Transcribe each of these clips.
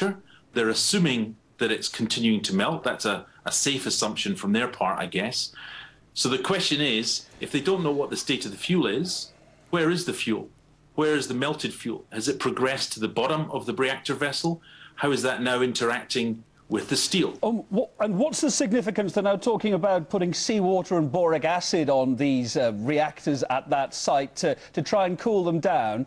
reactor. They're assuming that it's continuing to melt. That's a safe assumption from their part, I guess. So the question is, if they don't know what the state of the fuel is, where is the fuel? Where is the melted fuel? Has it progressed to the bottom of the reactor vessel? How is that now interacting with the steel? And what's the significance? They're now talking about putting seawater and boric acid on these reactors at that site to try and cool them down.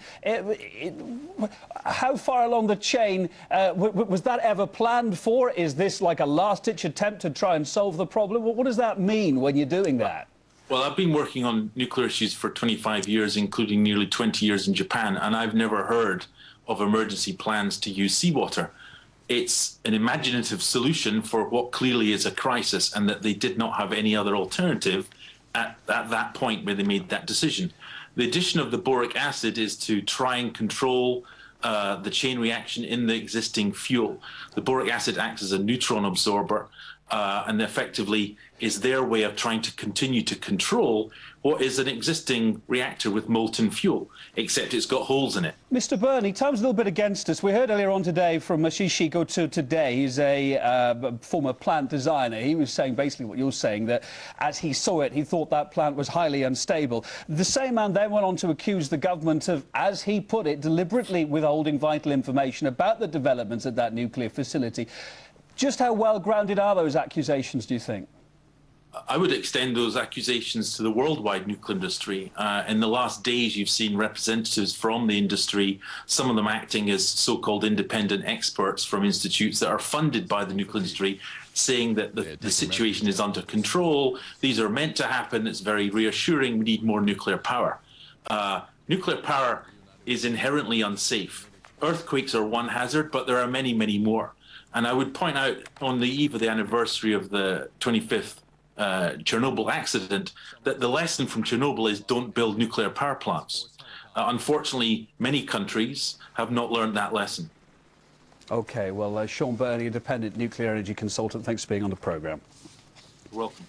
How far along the chain was that ever planned for? Is this like a last-ditch attempt to try and solve the problem? What does that mean when you're doing that? Well, I've been working on nuclear issues for 25 years, including nearly 20 years in Japan, and I've never heard of emergency plans to use seawater. It's an imaginative solution for what clearly is a crisis, and that they did not have any other alternative at that point where they made that decision. The addition of the boric acid is to try and control the chain reaction in the existing fuel. The boric acid acts as a neutron absorber, and effectively is their way of trying to continue to control what is an existing reactor with molten fuel, except it's got holes in it. Mr. Burney, time's a little bit against us. We heard earlier on today from Shishiko today. He's a former plant designer. He was saying basically what you're saying, that as he saw it, he thought that plant was highly unstable. The same man then went on to accuse the government of, as he put it, deliberately withholding vital information about the developments at that nuclear facility. Just how well-grounded are those accusations, do you think? I would extend those accusations to the worldwide nuclear industry. In the last days, you've seen representatives from the industry, some of them acting as so-called independent experts from institutes that are funded by the nuclear industry, saying that the situation is under control. These are meant to happen. It's very reassuring. We need more nuclear power. Nuclear power is inherently unsafe. Earthquakes are one hazard, but there are many, many more. And I would point out, on the eve of the anniversary of the 25th Chernobyl accident, that the lesson from Chernobyl is don't build nuclear power plants. Unfortunately, many countries have not learned that lesson. OK, well, Sean Burney, independent nuclear energy consultant, thanks for being on the programme. You're welcome.